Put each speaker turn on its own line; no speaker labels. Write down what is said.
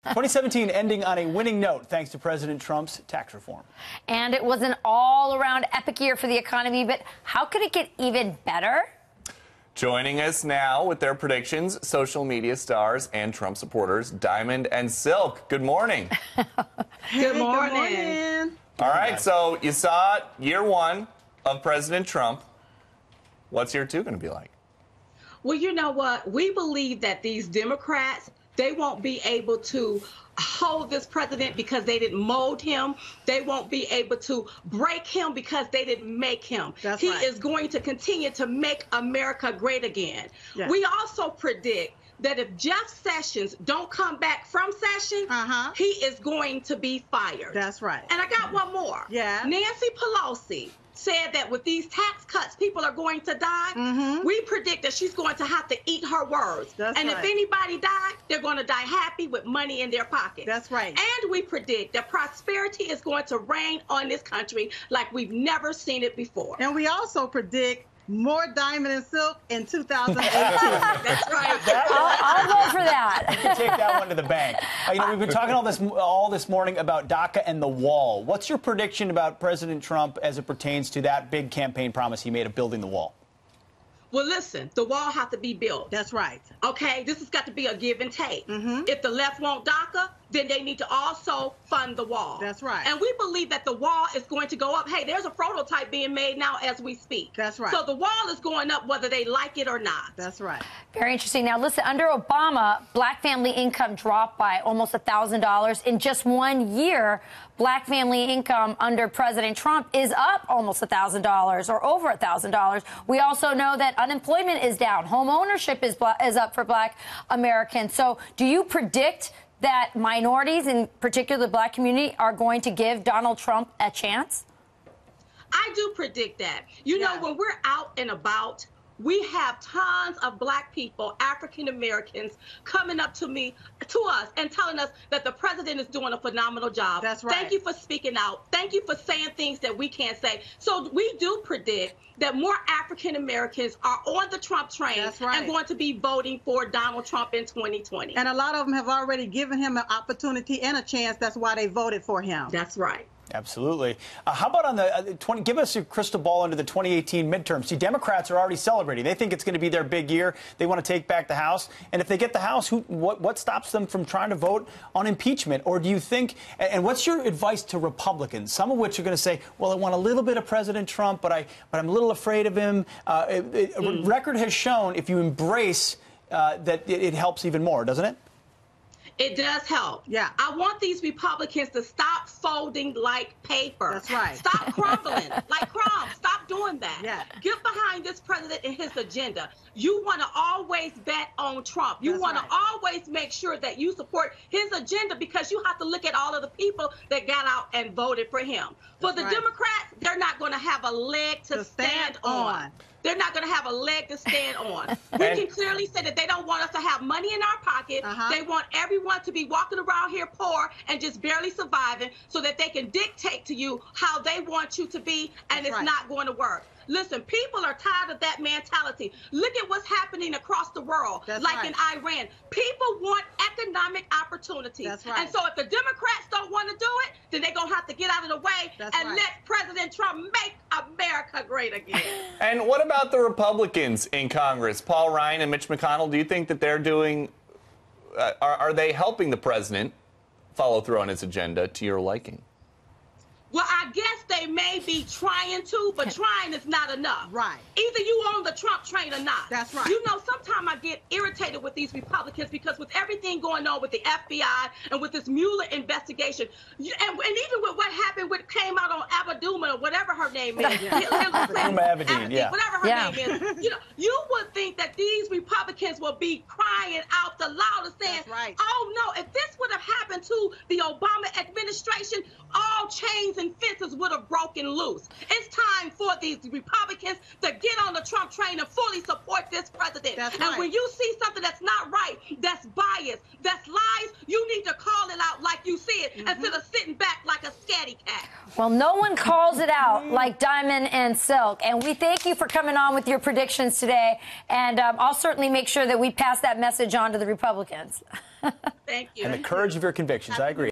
2017 ending on a winning note thanks to President Trump's tax reform.
And it was an all-around epic year for the economy, but how could it get even better?
Joining us now with their predictions, social media stars and Trump supporters, Diamond and Silk. Good morning.
Good morning.
All right, so you saw year one of President Trump. What's year two going to be like?
Well, you know what? We believe that these Democrats, they won't be able to hold this president because they didn't mold him. They won't be able to break him because they didn't make him. He is going to continue to make America great again. Yes. We also predict that if Jeff Sessions don't come back from session, he is going to be fired.
That's right.
And I got one more.
Yeah.
Nancy Pelosi said that with these tax cuts, people are going to die. We predict that she's going to have to eat her words.
That's
and
right.
if anybody die, they're going to die happy with money in their pocket.
That's right.
And we predict that prosperity is going to reign on this country like we've never seen it before.
And we also predict more Diamond and Silk in 2018.
That's right.
I'll vote for that.
You can take that one to the bank. We've been talking all this morning about DACA and the wall. What's your prediction about President Trump as it pertains to that big campaign promise he made of building the wall?
Well, listen, the wall has to be built.
That's right.
Okay, this has got to be a give and take. If the left want DACA, then they need to also fund the wall.
That's right.
And we believe that the wall is going to go up. Hey, there's a prototype being made now as we speak.
That's right.
So the wall is going up whether they like it or not.
That's right.
Very interesting. Now, listen, under Obama, black family income dropped by almost $1,000. In just 1 year, black family income under President Trump is up almost $1,000 or over $1,000. We also know that unemployment is down. Home ownership is up for black Americans. So do you predict that minorities, in particular the black community, are going to give Donald Trump a chance?
I do predict that. You know, when we're out and about, we have tons of black people, African Americans, coming up to us and telling us that the president is doing a phenomenal job.
That's right.
Thank you for speaking out. Thank you for saying things that we can't say. So we do predict that more African Americans are on the Trump train and going to be voting for Donald Trump in 2020.
And a lot of them have already given him an opportunity and a chance. That's why they voted for him.
That's right.
Absolutely. How about on the give us a crystal ball into the 2018 midterms. See, Democrats are already celebrating. They think it's going to be their big year. They want to take back the House. And if they get the House, what stops them from trying to vote on impeachment? Or do you think, and what's your advice to Republicans, some of which are going to say, well, I want a little bit of President Trump, but I'm a little afraid of him. Record has shown if you embrace that it helps even more, doesn't it?
It does help.
Yeah.
I want these Republicans to stop folding like paper.
That's right.
Stop crumbling like crumbs. Stop doing that.
Yeah.
Get behind this president and his agenda. You want to always bet on Trump. You want to always make sure that you support his agenda because you have to look at all of the people that got out and voted for him. For the Democrats, they're not going to have a leg to stand on. They're not going to have a leg to stand on. We can clearly say that they don't want us to have money in our pocket. They want everyone to be walking around here poor and just barely surviving so that they can dictate to you how they want you to be, and it's not going to work. Listen, people are tired of that mentality. Look at what's happening across the world, in Iran. People want economic opportunities. And so if the Democrats don't want to do it, then they're going to have to get out of the way and let President Trump make America great again.
And what about the Republicans in Congress, Paul Ryan and Mitch McConnell? Do you think that they're doing, are they helping the president follow through on his agenda to your liking?
Well, I guess they may be trying to, but trying is not enough.
Right.
Either you on the Trump train or not.
That's right.
You know, sometimes I get irritated with these Republicans because with everything going on with the FBI and with this Mueller investigation, and even with what happened, what came out on Abeduma or whatever her name is, whatever her name is, you would think that these Republicans will be crying out the loudest, saying, "Oh no! If this would have happened to the Obama administration, all chains and fences would have broken loose." It's time for these Republicans to get on the Trump train and fully support this president. And when you see something that's not right, that's bias, that's lies, you need to call it out like you see it instead of sitting back like a scatty cat.
Well, no one calls it out like Diamond and Silk. And we thank you for coming on with your predictions today. And I'll certainly make sure that we pass that message on to the Republicans.
Thank you.
And the courage of your convictions. I agree.